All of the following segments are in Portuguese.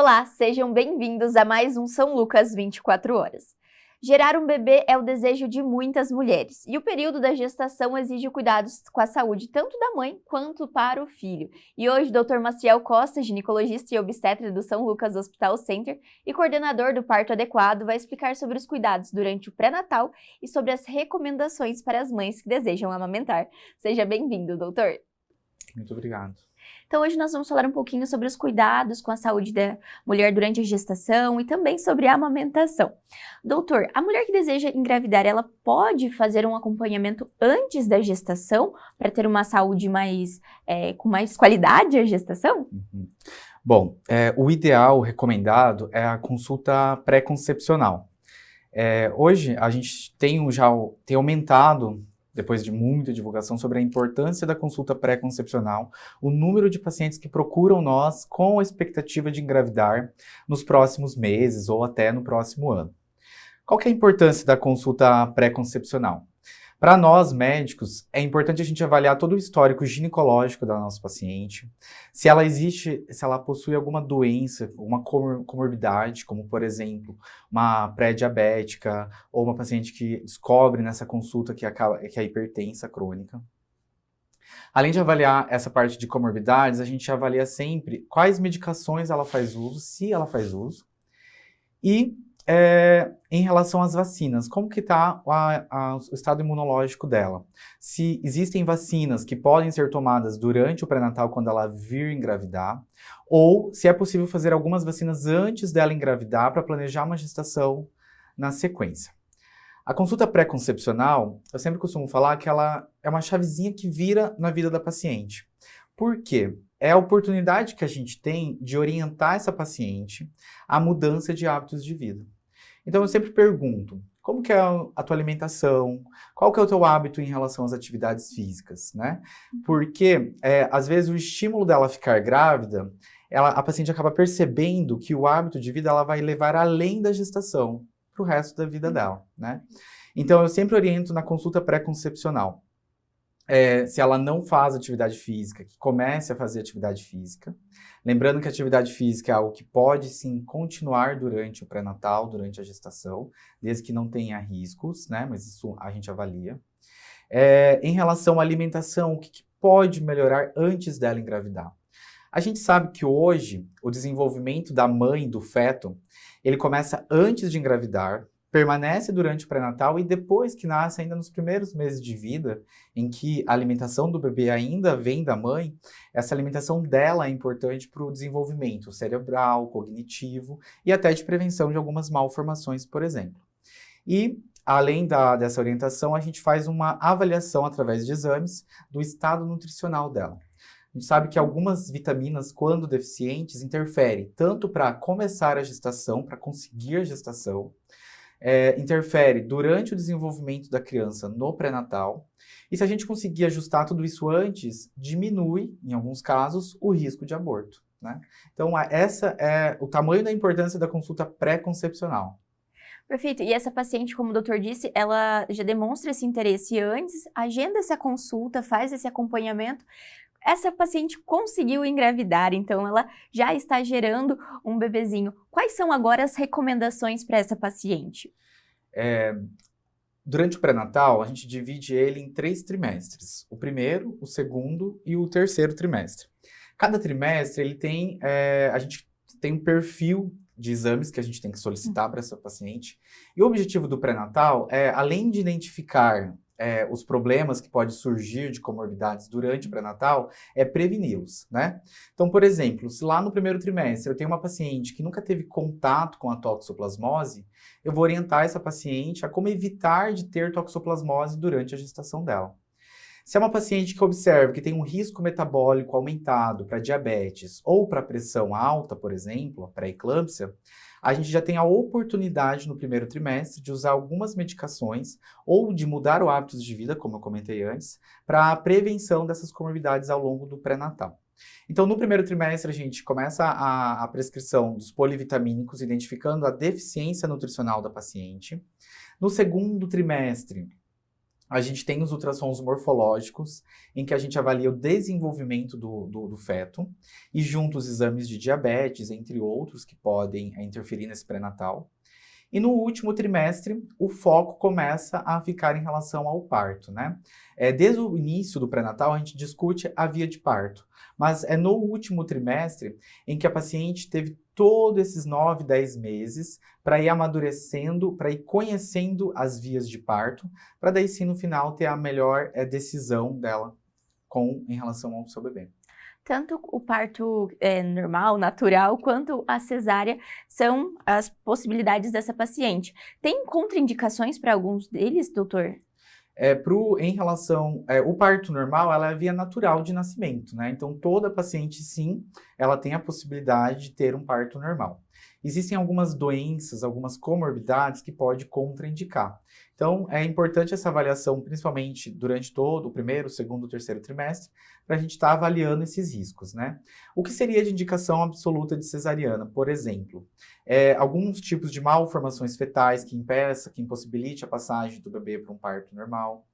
Olá, sejam bem-vindos a mais um São Lucas 24 horas. Gerar um bebê é o desejo de muitas mulheres, e o período da gestação exige cuidados com a saúde tanto da mãe quanto para o filho. E hoje, o Dr. Maciel Costa, ginecologista e obstetra do São Lucas Hospital Center e coordenador do parto adequado, vai explicar sobre os cuidados durante o pré-natal e sobre as recomendações para as mães que desejam amamentar. Seja bem-vindo, doutor. Muito obrigado. Então hoje nós vamos falar um pouquinho sobre os cuidados com a saúde da mulher durante a gestação e também sobre a amamentação. Doutor, a mulher que deseja engravidar, ela pode fazer um acompanhamento antes da gestação para ter uma saúde com mais qualidade a gestação? Bom, o ideal recomendado é a consulta pré-concepcional. Hoje a gente tem aumentado, depois de muita divulgação, sobre a importância da consulta pré-concepcional, o número de pacientes que procuram nós com a expectativa de engravidar nos próximos meses ou até no próximo ano. Qual que é a importância da consulta pré-concepcional? Para nós, médicos, é importante a gente avaliar todo o histórico ginecológico da nossa paciente, se ela possui alguma doença, alguma comorbidade, como, por exemplo, uma pré-diabética ou uma paciente que descobre nessa consulta que é hipertensa crônica. Além de avaliar essa parte de comorbidades, a gente avalia sempre quais medicações ela faz uso, se ela faz uso, e em relação às vacinas, como que está o estado imunológico dela? Se existem vacinas que podem ser tomadas durante o pré-natal quando ela vir engravidar, ou se é possível fazer algumas vacinas antes dela engravidar para planejar uma gestação na sequência. A consulta pré-concepcional, eu sempre costumo falar que ela é uma chavezinha que vira na vida da paciente. Por quê? É a oportunidade que a gente tem de orientar essa paciente à mudança de hábitos de vida. Então eu sempre pergunto, como que é a tua alimentação? Qual que é o teu hábito em relação às atividades físicas, né? Porque, às vezes, o estímulo dela ficar grávida, a paciente acaba percebendo que o hábito de vida ela vai levar além da gestação, para o resto da vida dela, né? Então eu sempre oriento na consulta pré-concepcional. Se ela não faz atividade física, que comece a fazer atividade física. Lembrando que a atividade física é algo que pode, sim, continuar durante o pré-natal, durante a gestação, desde que não tenha riscos, né? Mas isso a gente avalia. Em relação à alimentação, o que pode melhorar antes dela engravidar? A gente sabe que hoje o desenvolvimento da mãe, do feto, ele começa antes de engravidar, permanece durante o pré-natal e depois que nasce, ainda nos primeiros meses de vida, em que a alimentação do bebê ainda vem da mãe, essa alimentação dela é importante para o desenvolvimento cerebral, cognitivo e até de prevenção de algumas malformações, por exemplo. E, além dessa orientação, a gente faz uma avaliação através de exames do estado nutricional dela. A gente sabe que algumas vitaminas, quando deficientes, interferem tanto para começar a gestação, para conseguir a gestação, interfere durante o desenvolvimento da criança no pré-natal. E se a gente conseguir ajustar tudo isso antes, diminui, em alguns casos, o risco de aborto, né? Então, essa é o tamanho da importância da consulta pré-concepcional. Perfeito. E essa paciente, como o doutor disse, ela já demonstra esse interesse antes, agenda essa consulta, faz esse acompanhamento. Essa paciente conseguiu engravidar, então ela já está gerando um bebezinho. Quais são agora as recomendações para essa paciente? Durante o pré-natal, a gente divide ele em 3 trimestres. O primeiro, o segundo e o terceiro trimestre. Cada trimestre, a gente tem um perfil de exames que a gente tem que solicitar para essa paciente. E o objetivo do pré-natal é, além de identificar os problemas que podem surgir de comorbidades durante o pré-natal, é preveni-los, né? Então, por exemplo, se lá no primeiro trimestre eu tenho uma paciente que nunca teve contato com a toxoplasmose, eu vou orientar essa paciente a como evitar de ter toxoplasmose durante a gestação dela. Se é uma paciente que observa que tem um risco metabólico aumentado para diabetes ou para pressão alta, por exemplo, a pré-eclâmpsia, a gente já tem a oportunidade no primeiro trimestre de usar algumas medicações ou de mudar o hábitos de vida, como eu comentei antes, para a prevenção dessas comorbidades ao longo do pré-natal. Então, no primeiro trimestre, a gente começa a prescrição dos polivitamínicos, identificando a deficiência nutricional da paciente. No segundo trimestre, A gente tem os ultrassons morfológicos, em que a gente avalia o desenvolvimento do feto, e junto os exames de diabetes, entre outros, que podem interferir nesse pré-natal. E no último trimestre, o foco começa a ficar em relação ao parto, né? Desde o início do pré-natal, a gente discute a via de parto, mas é no último trimestre em que a paciente teve todos esses 9, 10 meses para ir amadurecendo, para ir conhecendo as vias de parto, para daí sim no final ter a melhor decisão dela em relação ao seu bebê. Tanto o parto normal, natural, quanto a cesárea são as possibilidades dessa paciente. Tem contraindicações para alguns deles, doutor? Em relação o parto normal, ela é a via natural de nascimento, né? Então, toda paciente, sim, ela tem a possibilidade de ter um parto normal. Existem algumas doenças, algumas comorbidades que pode contraindicar. Então, é importante essa avaliação, principalmente durante todo o primeiro, segundo, terceiro trimestre, para a gente estar avaliando esses riscos, né? O que seria de indicação absoluta de cesariana, por exemplo? Alguns tipos de malformações fetais que impeça, que impossibilite a passagem do bebê para um parto normal.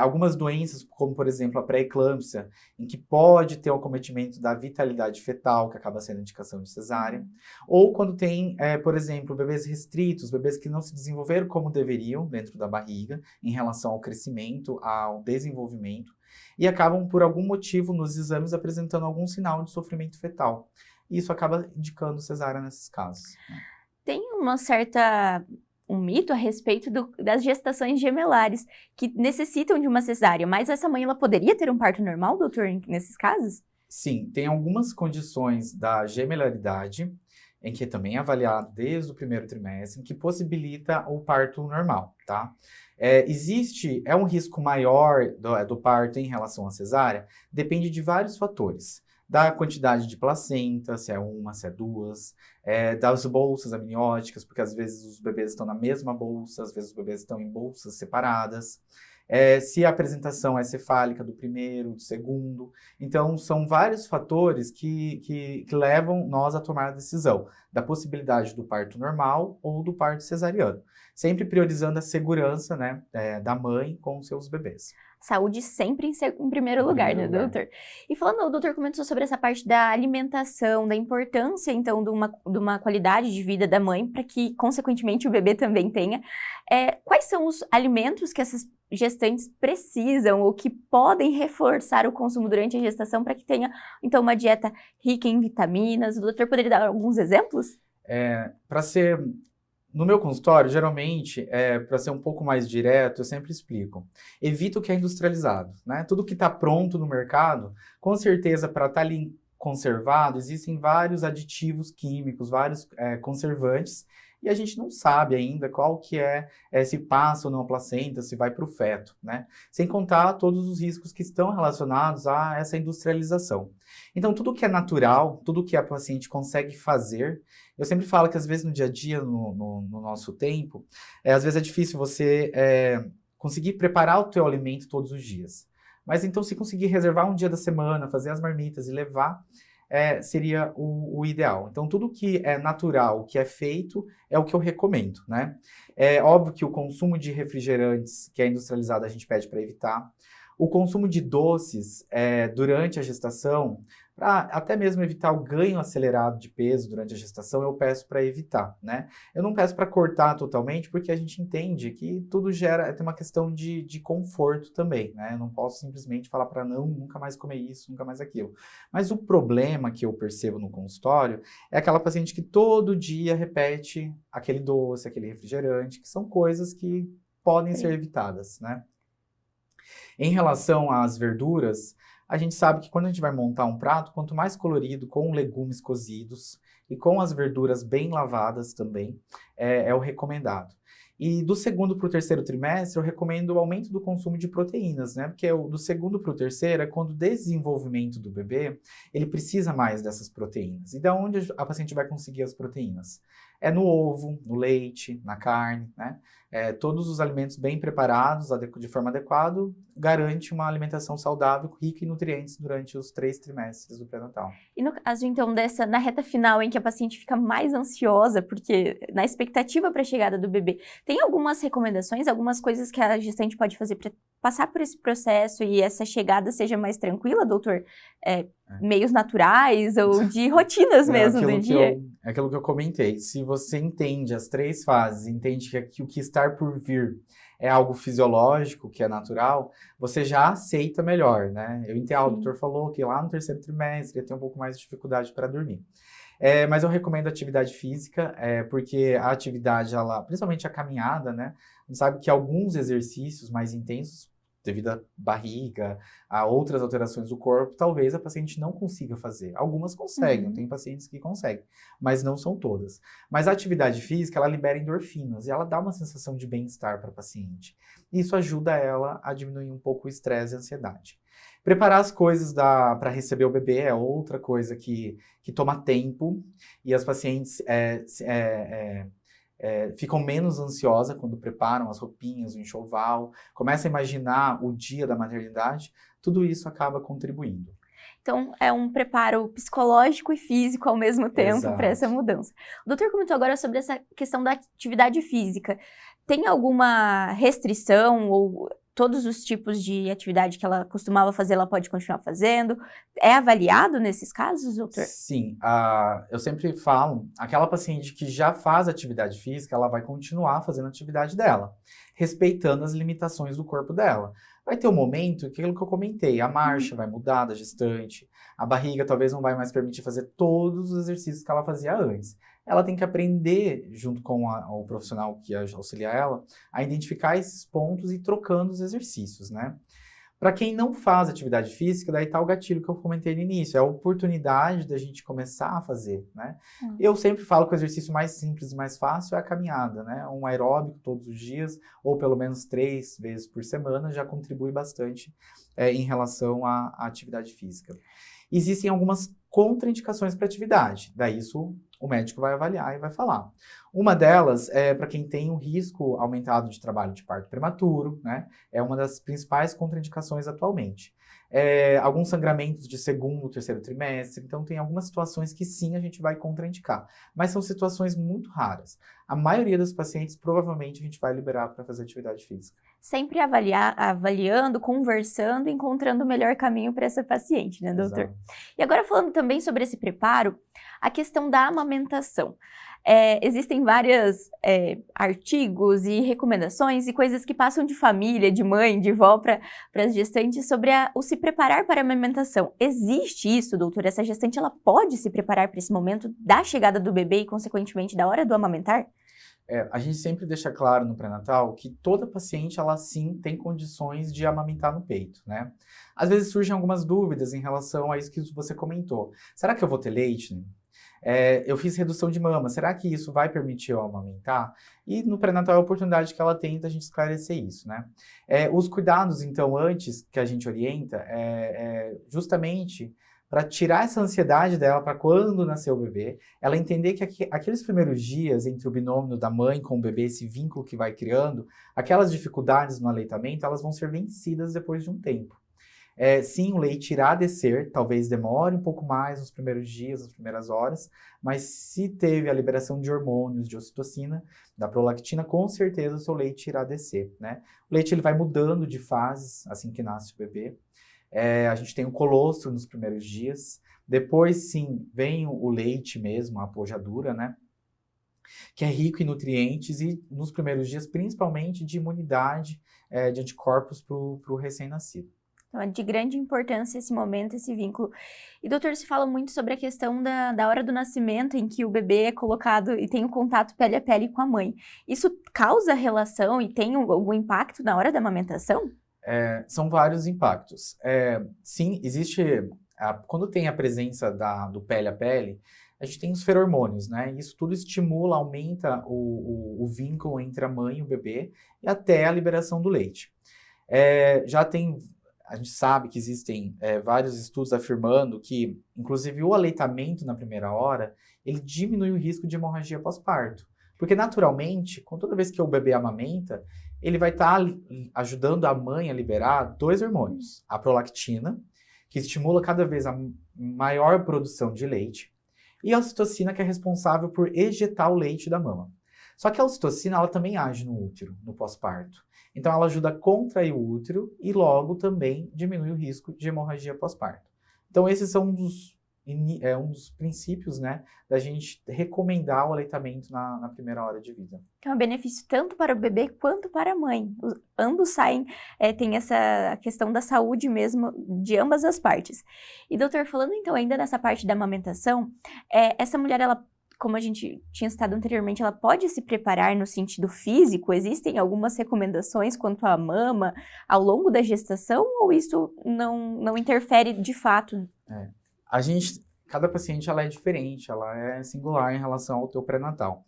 Algumas doenças, como por exemplo a pré-eclâmpsia, em que pode ter o acometimento da vitalidade fetal, que acaba sendo indicação de cesárea, ou quando tem, por exemplo, bebês restritos, bebês que não se desenvolveram como deveriam dentro da barriga, em relação ao crescimento, ao desenvolvimento, e acabam por algum motivo nos exames apresentando algum sinal de sofrimento fetal. E isso acaba indicando cesárea nesses casos, né? Tem um mito a respeito das gestações gemelares, que necessitam de uma cesárea, mas essa mãe ela poderia ter um parto normal, doutor, nesses casos? Sim, tem algumas condições da gemelaridade, em que também é avaliado desde o primeiro trimestre, que possibilita o parto normal, tá? É um risco maior do parto em relação à cesárea? Depende de vários fatores. Da quantidade de placenta, se é uma, se é duas, das bolsas amnióticas, porque às vezes os bebês estão na mesma bolsa, às vezes os bebês estão em bolsas separadas, se a apresentação é cefálica do primeiro, do segundo. Então, são vários fatores que levam nós a tomar a decisão da possibilidade do parto normal ou do parto cesariano, sempre priorizando a segurança, né, da mãe com os seus bebês. Saúde sempre em primeiro lugar, né, doutor? E falando, o doutor comentou sobre essa parte da alimentação, da importância, então, de uma qualidade de vida da mãe, para que, consequentemente, o bebê também tenha. Quais são os alimentos que essas gestantes precisam ou que podem reforçar o consumo durante a gestação para que tenha, então, uma dieta rica em vitaminas? O doutor poderia dar alguns exemplos? No meu consultório, geralmente, para ser um pouco mais direto, eu sempre explico. Evita o que é industrializado, né? Tudo que está pronto no mercado, com certeza, para estar ali conservado, existem vários aditivos químicos, vários conservantes, e a gente não sabe ainda qual que se passa ou não a placenta, se vai para o feto, né? Sem contar todos os riscos que estão relacionados a essa industrialização. Então, tudo que é natural, tudo que a paciente consegue fazer, eu sempre falo que às vezes no dia a dia, no nosso tempo, às vezes é difícil você conseguir preparar o teu alimento todos os dias. Mas então, se conseguir reservar um dia da semana, fazer as marmitas e levar, seria o ideal. Então, tudo que é natural, que é feito, é o que eu recomendo, né? É óbvio que o consumo de refrigerantes, que é industrializado, a gente pede para evitar. O consumo de doces durante a gestação, para até mesmo evitar o ganho acelerado de peso durante a gestação, eu peço para evitar, né? Eu não peço para cortar totalmente, porque a gente entende que tudo tem uma questão de conforto também, né? Eu não posso simplesmente falar para nunca mais comer isso, nunca mais aquilo. Mas o problema que eu percebo no consultório é aquela paciente que todo dia repete aquele doce, aquele refrigerante, que são coisas que podem ser evitadas, né? Em relação às verduras, a gente sabe que quando a gente vai montar um prato, quanto mais colorido, com legumes cozidos e com as verduras bem lavadas também, é o recomendado. E do segundo para o terceiro trimestre, eu recomendo o aumento do consumo de proteínas, né? Porque do segundo para o terceiro é quando o desenvolvimento do bebê, ele precisa mais dessas proteínas. E da onde a paciente vai conseguir as proteínas? É no ovo, no leite, na carne, né? Todos os alimentos bem preparados, de forma adequada, garante uma alimentação saudável, rica em nutrientes durante os 3 trimestres do pré-natal. E no caso, então, na reta final, em que a paciente fica mais ansiosa, porque na expectativa para a chegada do bebê, tem algumas recomendações, algumas coisas que a gestante pode fazer para passar por esse processo e essa chegada seja mais tranquila, doutor? Meios naturais ou de rotinas mesmo do dia? É aquilo que eu comentei. Se você entende as 3 fases, entende que o que está por vir é algo fisiológico, que é natural, você já aceita melhor, né? Eu entendo, o doutor falou que lá no 3º trimestre ia ter um pouco mais de dificuldade para dormir. Mas eu recomendo atividade física, porque a atividade, principalmente a caminhada, né? A gente sabe que alguns exercícios mais intensos, devido à barriga, a outras alterações do corpo, talvez a paciente não consiga fazer. Algumas conseguem, tem pacientes que conseguem, mas não são todas. Mas a atividade física, ela libera endorfinas e ela dá uma sensação de bem-estar para a paciente. Isso ajuda ela a diminuir um pouco o estresse e a ansiedade. Preparar as coisas para receber o bebê é outra coisa que toma tempo e as pacientes ficam menos ansiosas quando preparam as roupinhas, o enxoval, começam a imaginar o dia da maternidade, tudo isso acaba contribuindo. Então, é um preparo psicológico e físico ao mesmo tempo para essa mudança. O doutor comentou agora sobre essa questão da atividade física. Tem alguma restrição ou todos os tipos de atividade que ela costumava fazer, ela pode continuar fazendo? É avaliado nesses casos, doutor? Sim, eu sempre falo, aquela paciente que já faz atividade física, ela vai continuar fazendo a atividade dela, respeitando as limitações do corpo dela. Vai ter um momento, aquilo que eu comentei, a marcha vai mudar da gestante, a barriga talvez não vai mais permitir fazer todos os exercícios que ela fazia antes. Ela tem que aprender, junto com o profissional que auxilia ela, a identificar esses pontos e ir trocando os exercícios, né? Para quem não faz atividade física, daí tá o gatilho que eu comentei no início, é a oportunidade da gente começar a fazer, né? Eu sempre falo que o exercício mais simples e mais fácil é a caminhada, né? Um aeróbico todos os dias, ou pelo menos 3 vezes por semana, já contribui bastante em relação à atividade física. Existem algumas contraindicações para atividade, daí isso o médico vai avaliar e vai falar. Uma delas é para quem tem um risco aumentado de trabalho de parto prematuro, né? É uma das principais contraindicações atualmente. Alguns sangramentos de 2º, 3º trimestre, então tem algumas situações que sim a gente vai contraindicar, mas são situações muito raras. A maioria dos pacientes provavelmente a gente vai liberar para fazer atividade física. Sempre avaliando, conversando, encontrando o melhor caminho para essa paciente, né, doutor? Exato. E agora falando também sobre esse preparo, a questão da amamentação. Existem vários artigos e recomendações e coisas que passam de família, de mãe, de vó para as gestantes sobre o se preparar para a amamentação. Existe isso, doutor? Essa gestante ela pode se preparar para esse momento da chegada do bebê e, consequentemente, da hora do amamentar? A gente sempre deixa claro no pré-natal que toda paciente, ela sim tem condições de amamentar no peito, né? Às vezes surgem algumas dúvidas em relação a isso que você comentou. Será que eu vou ter leite? Eu fiz redução de mama, será que isso vai permitir eu amamentar? E no pré-natal é a oportunidade que ela tem da gente esclarecer isso, né? Os cuidados, então, antes que a gente orienta, justamente para tirar essa ansiedade dela para quando nascer o bebê, ela entender que aqueles primeiros dias entre o binômio da mãe com o bebê, esse vínculo que vai criando, aquelas dificuldades no aleitamento, elas vão ser vencidas depois de um tempo. Sim, o leite irá descer, talvez demore um pouco mais nos primeiros dias, nas primeiras horas, mas se teve a liberação de hormônios, de ocitocina, da prolactina, com certeza o seu leite irá descer, né? O leite ele vai mudando de fases assim que nasce o bebê. A gente tem o colostro nos primeiros dias, depois sim vem o leite mesmo, a pojadura, né? Que é rico em nutrientes e nos primeiros dias principalmente de imunidade, de anticorpos para o recém-nascido. Então, é de grande importância esse momento, esse vínculo. E, doutor, se fala muito sobre a questão da hora do nascimento, em que o bebê é colocado e tem um contato pele a pele com a mãe. Isso causa relação e tem algum impacto na hora da amamentação? São vários impactos. Sim, existe... quando tem a presença do pele a pele, a gente tem os feromônios, né? Isso tudo estimula, aumenta o vínculo entre a mãe e o bebê e até a liberação do leite. Já tem a gente sabe que existem vários estudos afirmando que, inclusive, o aleitamento na primeira hora, ele diminui o risco de hemorragia pós-parto. Porque, naturalmente, com toda vez que o bebê amamenta, ele vai estar ajudando a mãe a liberar dois hormônios. A prolactina, que estimula cada vez a maior produção de leite, e a ocitocina, que é responsável por ejetar o leite da mama. Só que a ocitocina, ela também age no útero, no pós-parto. Então, ela ajuda a contrair o útero e logo também diminui o risco de hemorragia pós-parto. Então, esses são um dos princípios, né, da gente recomendar o aleitamento na primeira hora de vida. Então, é benefício tanto para o bebê quanto para a mãe. Ambos saem, tem essa questão da saúde mesmo de ambas as partes. E, doutor, falando então ainda nessa parte da amamentação, essa mulher, ela, como a gente tinha citado anteriormente, ela pode se preparar no sentido físico? Existem algumas recomendações quanto à mama ao longo da gestação ou isso não interfere de fato? Cada paciente ela é diferente, ela é singular em relação ao teu pré-natal.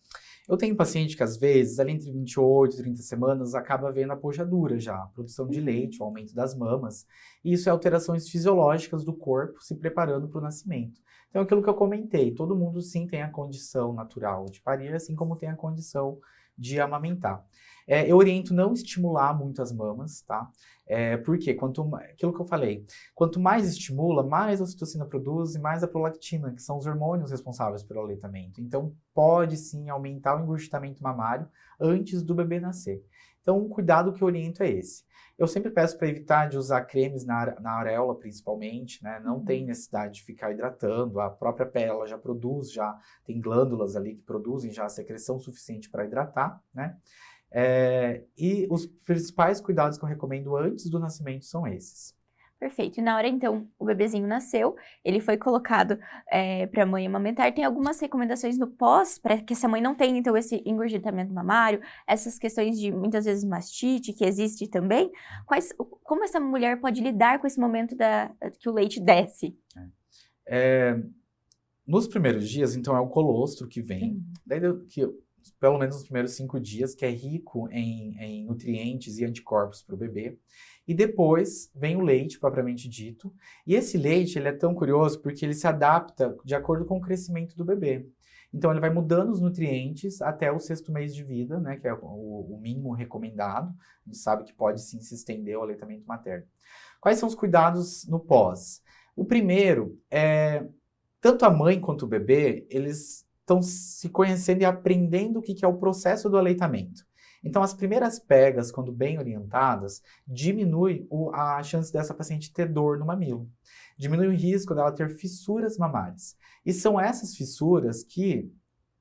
Eu tenho paciente que às vezes, ali entre 28 e 30 semanas, acaba vendo a pojadura já, a produção de leite, o aumento das mamas. E isso é alterações fisiológicas do corpo se preparando para o nascimento. Então, aquilo que eu comentei, todo mundo sim tem a condição natural de parir, assim como tem a condição de amamentar. Eu oriento não estimular muito as mamas, tá? Porque aquilo que eu falei, quanto mais estimula, mais a ocitocina produz e mais a prolactina, que são os hormônios responsáveis pelo aleitamento. Então, pode sim aumentar o engurgitamento mamário antes do bebê nascer. Então, um cuidado que eu oriento é esse. Eu sempre peço para evitar de usar cremes na areola, principalmente, né? Não tem necessidade de ficar hidratando, a própria pele ela já produz, já tem glândulas ali que produzem já a secreção suficiente para hidratar, né? E os principais cuidados que eu recomendo antes do nascimento são esses. Perfeito. E na hora, então, o bebezinho nasceu, ele foi colocado para a mãe amamentar. Tem algumas recomendações no pós, para que essa mãe não tenha, então, esse engurgitamento mamário, essas questões de, muitas vezes, mastite, que existe também. Como essa mulher pode lidar com esse momento que o leite desce? Nos primeiros dias, então, é o colostro que vem. Daí, pelo menos nos primeiros 5 dias, que é rico em nutrientes e anticorpos para o bebê. E depois vem o leite, propriamente dito. E esse leite, ele é tão curioso porque ele se adapta de acordo com o crescimento do bebê. Então, ele vai mudando os nutrientes até o 6º mês de vida, né, que é o mínimo recomendado. A gente sabe que pode sim se estender o aleitamento materno. Quais são os cuidados no pós? O primeiro tanto a mãe quanto o bebê, eles estão se conhecendo e aprendendo o que é o processo do aleitamento. Então, as primeiras pegas, quando bem orientadas, diminui a chance dessa paciente ter dor no mamilo. Diminui o risco dela ter fissuras mamárias. E são essas fissuras que,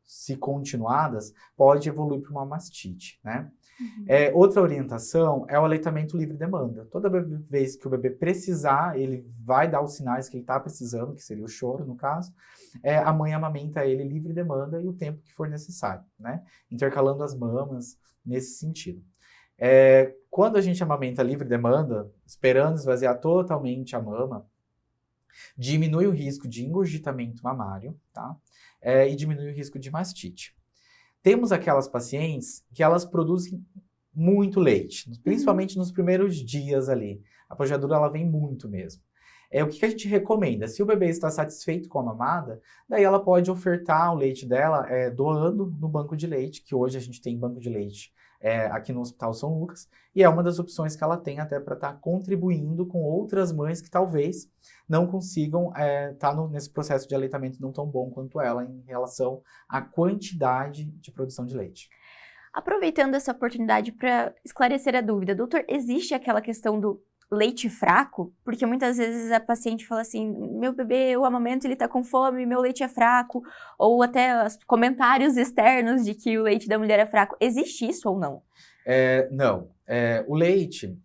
se continuadas, pode evoluir para uma mastite, né? Outra orientação é o aleitamento livre demanda. Toda vez que o bebê precisar, ele vai dar os sinais que ele está precisando, que seria o choro, no caso, a mãe amamenta ele livre demanda e o tempo que for necessário, né? Intercalando as mamas nesse sentido. Quando a gente amamenta livre demanda, esperando esvaziar totalmente a mama, diminui o risco de engurgitamento mamário, tá? E diminui o risco de mastite. Temos aquelas pacientes que elas produzem muito leite, principalmente nos primeiros dias ali. A pojadura, ela vem muito mesmo. O que a gente recomenda? Se o bebê está satisfeito com a mamada, daí ela pode ofertar o leite dela doando no banco de leite, que hoje a gente tem banco de leite aqui no Hospital São Lucas, e é uma das opções que ela tem até para estar contribuindo com outras mães que talvez não consigam estar nesse processo de aleitamento não tão bom quanto ela em relação à quantidade de produção de leite. Aproveitando essa oportunidade para esclarecer a dúvida, doutor, existe aquela questão do leite fraco? Porque muitas vezes a paciente fala assim, meu bebê, o amamento, ele tá com fome, meu leite é fraco, ou até os comentários externos de que o leite da mulher é fraco. Existe isso ou não? Não. O leite,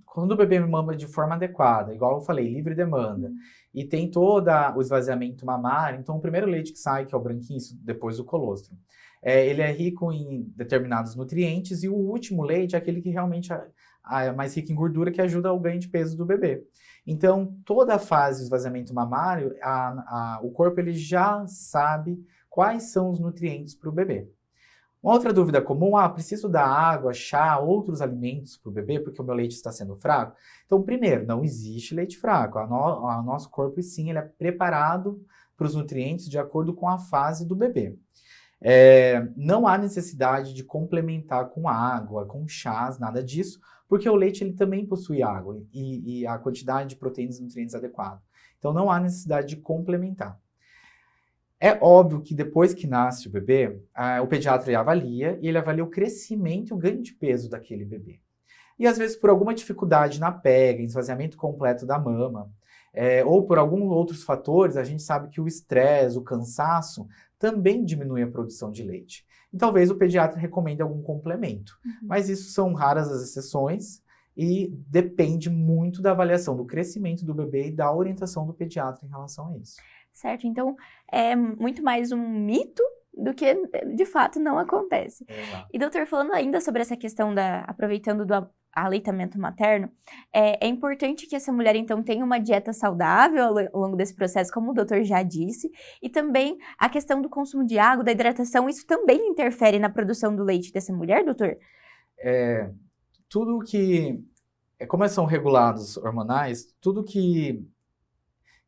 quando o bebê mama de forma adequada, igual eu falei, livre demanda, e tem todo o esvaziamento mamário, então o primeiro leite que sai, que é o branquinho, depois do colostro, ele é rico em determinados nutrientes, e o último leite é aquele que realmente é mais rico em gordura, que ajuda ao ganho de peso do bebê. Então, toda a fase de esvaziamento mamário, o corpo ele já sabe quais são os nutrientes para o bebê. Uma outra dúvida comum, preciso dar água, chá, outros alimentos para o bebê porque o meu leite está sendo fraco? Então, primeiro, não existe leite fraco. O nosso corpo, sim, ele é preparado para os nutrientes de acordo com a fase do bebê. Não há necessidade de complementar com água, com chás, nada disso, porque o leite ele também possui água e a quantidade de proteínas e nutrientes adequada. Então, não há necessidade de complementar. É óbvio que depois que nasce o bebê, o pediatra ele avalia e ele avalia o crescimento e o ganho de peso daquele bebê. E às vezes por alguma dificuldade na pega, esvaziamento completo da mama, ou por alguns outros fatores, a gente sabe que o estresse, o cansaço, também diminui a produção de leite. E talvez o pediatra recomende algum complemento. Mas isso são raras as exceções e depende muito da avaliação do crescimento do bebê e da orientação do pediatra em relação a isso. Certo, então é muito mais um mito do que de fato não acontece. Exato. E doutor, falando ainda sobre essa questão aproveitando do aleitamento materno, é importante que essa mulher então tenha uma dieta saudável ao longo desse processo, como o doutor já disse, e também a questão do consumo de água, da hidratação, isso também interfere na produção do leite dessa mulher, doutor? Tudo que, como são regulados hormonais, tudo que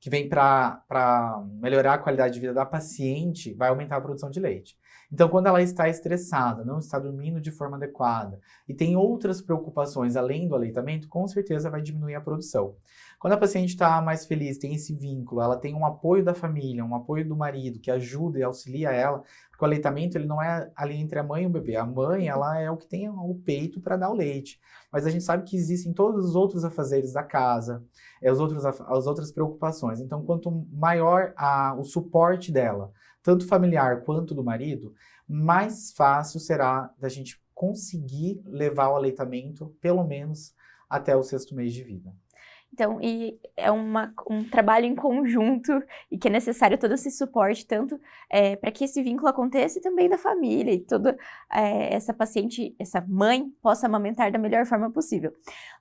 vem para melhorar a qualidade de vida da paciente, vai aumentar a produção de leite. Então, quando ela está estressada, não está dormindo de forma adequada e tem outras preocupações além do aleitamento, com certeza vai diminuir a produção. Quando a paciente está mais feliz, tem esse vínculo, ela tem um apoio da família, um apoio do marido que ajuda e auxilia ela, porque o aleitamento ele não é ali entre a mãe e o bebê. A mãe, ela é o que tem o peito para dar o leite. Mas a gente sabe que existem todos os outros afazeres da casa, as outras preocupações. Então, quanto maior o suporte dela, tanto familiar quanto do marido, mais fácil será da gente conseguir levar o aleitamento, pelo menos, até o 6º mês de vida. Então, e é um trabalho em conjunto e que é necessário todo esse suporte, tanto para que esse vínculo aconteça e também da família e toda essa paciente, essa mãe, possa amamentar da melhor forma possível.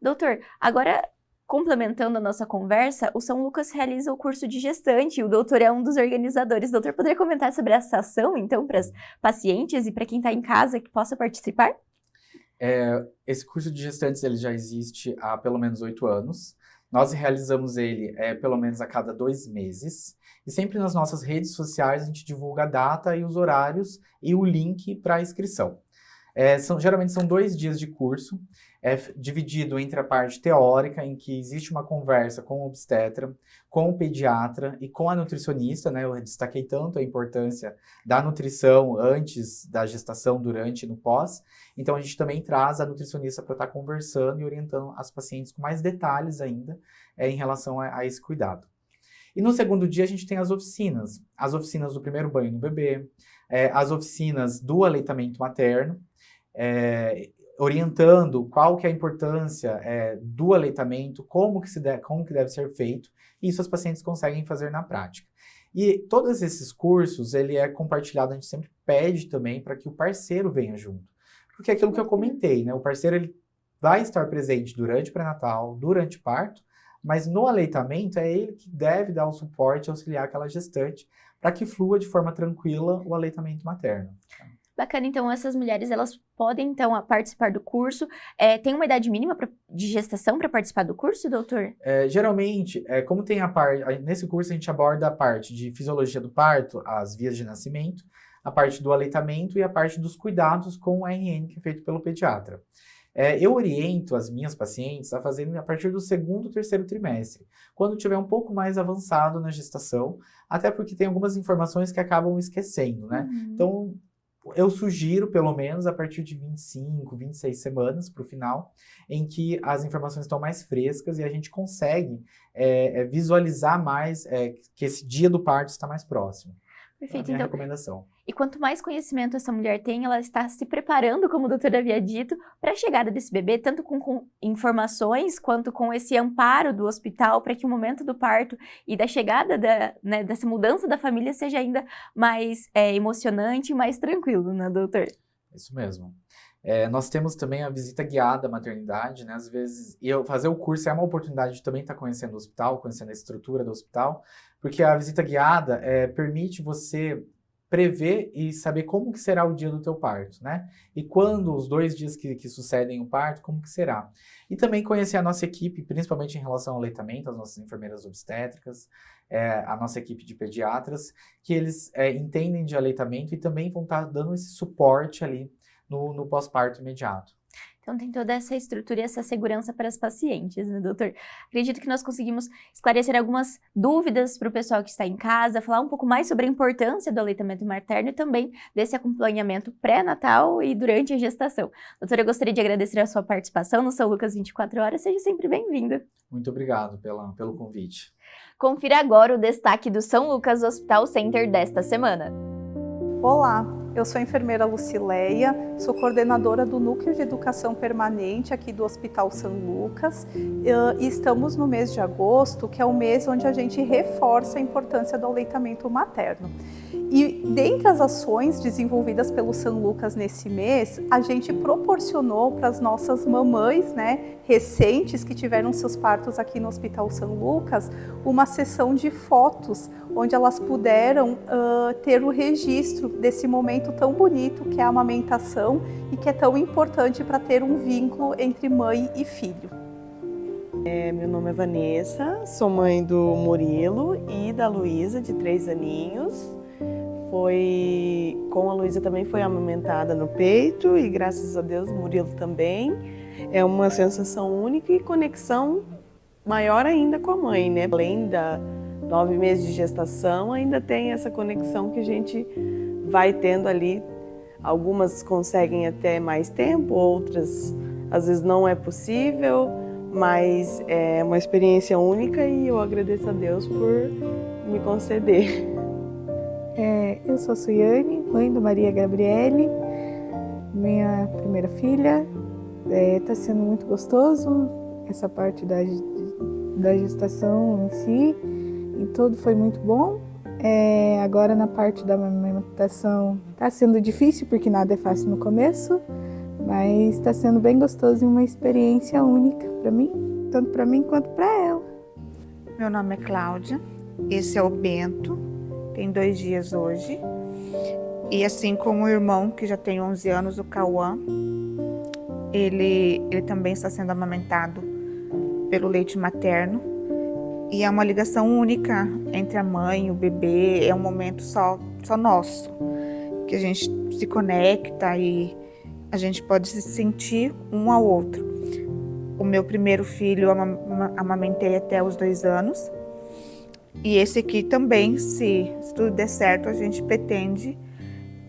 Doutor, agora, complementando a nossa conversa, o São Lucas realiza o curso de gestante e o doutor é um dos organizadores. Doutor, poderia comentar sobre essa ação, então, para as pacientes e para quem está em casa que possa participar? Esse curso de gestantes ele já existe há pelo menos 8 anos. Nós realizamos ele pelo menos a cada 2 meses. E sempre nas nossas redes sociais a gente divulga a data e os horários e o link para a inscrição. Geralmente são 2 dias de curso, dividido entre a parte teórica, em que existe uma conversa com o obstetra, com o pediatra e com a nutricionista, né? Eu destaquei tanto a importância da nutrição antes da gestação, durante e no pós. Então, a gente também traz a nutricionista para estar conversando e orientando as pacientes com mais detalhes ainda em relação a esse cuidado. E no 2º dia, a gente tem as oficinas do primeiro banho no bebê, as oficinas do aleitamento materno, orientando qual que é a importância do aleitamento, como que deve ser feito, e isso as pacientes conseguem fazer na prática. E todos esses cursos, ele é compartilhado, a gente sempre pede também para que o parceiro venha junto. Porque é aquilo que eu comentei, né? O parceiro ele vai estar presente durante o pré-natal, durante o parto, mas no aleitamento é ele que deve dar o suporte, auxiliar aquela gestante, para que flua de forma tranquila o aleitamento materno. Bacana, então essas mulheres elas podem então participar do curso. Tem uma idade mínima de gestação para participar do curso, doutor? Geralmente, como tem nesse curso a gente aborda a parte de fisiologia do parto, as vias de nascimento, a parte do aleitamento e a parte dos cuidados com o RN, que é feito pelo pediatra. Eu oriento as minhas pacientes a fazerem a partir do 2º, 3º trimestre, quando tiver um pouco mais avançado na gestação, até porque tem algumas informações que acabam esquecendo, né? Então, eu sugiro, pelo menos, a partir de 25, 26 semanas para o final, em que as informações estão mais frescas e a gente consegue visualizar mais que esse dia do parto está mais próximo. Perfeito, é a minha então, recomendação. E quanto mais conhecimento essa mulher tem, ela está se preparando, como o doutor havia dito, para a chegada desse bebê, tanto com informações, quanto com esse amparo do hospital, para que o momento do parto e da chegada dessa mudança da família seja ainda mais emocionante e mais tranquilo, né, doutor? Isso mesmo. Nós temos também a visita guiada à maternidade, né? Às vezes, fazer o curso é uma oportunidade de também estar conhecendo o hospital, conhecendo a estrutura do hospital, porque a visita guiada permite você prever e saber como que será o dia do teu parto, né? E quando os 2 dias que sucedem o parto, como que será? E também conhecer a nossa equipe, principalmente em relação ao aleitamento, as nossas enfermeiras obstétricas, a nossa equipe de pediatras, que eles entendem de aleitamento e também vão estar dando esse suporte ali no pós-parto imediato. Então tem toda essa estrutura e essa segurança para as pacientes, né, doutor? Acredito que nós conseguimos esclarecer algumas dúvidas para o pessoal que está em casa, falar um pouco mais sobre a importância do aleitamento materno e também desse acompanhamento pré-natal e durante a gestação. Doutora, eu gostaria de agradecer a sua participação no São Lucas 24 Horas, seja sempre bem-vinda. Muito obrigado pelo convite. Confira agora o destaque do São Lucas Hospital Center desta semana. Olá, eu sou a enfermeira Lucileia, sou coordenadora do Núcleo de Educação Permanente aqui do Hospital São Lucas e estamos no mês de agosto, que é o mês onde a gente reforça a importância do aleitamento materno. E dentre as ações desenvolvidas pelo São Lucas nesse mês, a gente proporcionou para as nossas mamães, recentes que tiveram seus partos aqui no Hospital São Lucas, uma sessão de fotos, onde elas puderam ter o registro desse momento tão bonito que é a amamentação e que é tão importante para ter um vínculo entre mãe e filho. Meu nome é Vanessa, sou mãe do Murilo e da Luísa, de 3 aninhos. Com a Luísa também foi amamentada no peito e graças a Deus o Murilo também. É uma sensação única e conexão maior ainda com a mãe, né? Além da 9 meses de gestação, ainda tem essa conexão que a gente vai tendo ali. Algumas conseguem até mais tempo, outras às vezes não é possível, mas é uma experiência única e eu agradeço a Deus por me conceder. Eu sou a Suiane, mãe da Maria Gabriele, minha primeira filha. Está sendo muito gostoso essa parte da gestação em si, e tudo foi muito bom. Agora na parte da amamentação está sendo difícil porque nada é fácil no começo, mas está sendo bem gostoso e uma experiência única para mim, tanto para mim quanto para ela. Meu nome é Cláudia, esse é o Bento, tem 2 dias hoje, e assim como o irmão que já tem 11 anos, o Cauã, ele também está sendo amamentado pelo leite materno. E é uma ligação única entre a mãe e o bebê, é um momento só nosso, que a gente se conecta e a gente pode se sentir um ao outro. O meu primeiro filho eu amamentei até os 2 anos, e esse aqui também, se tudo der certo, a gente pretende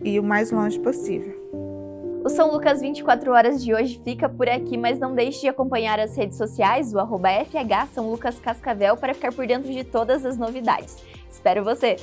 ir o mais longe possível. O São Lucas 24 Horas de hoje fica por aqui, mas não deixe de acompanhar as redes sociais, o @FH São Lucas Cascavel, para ficar por dentro de todas as novidades. Espero você!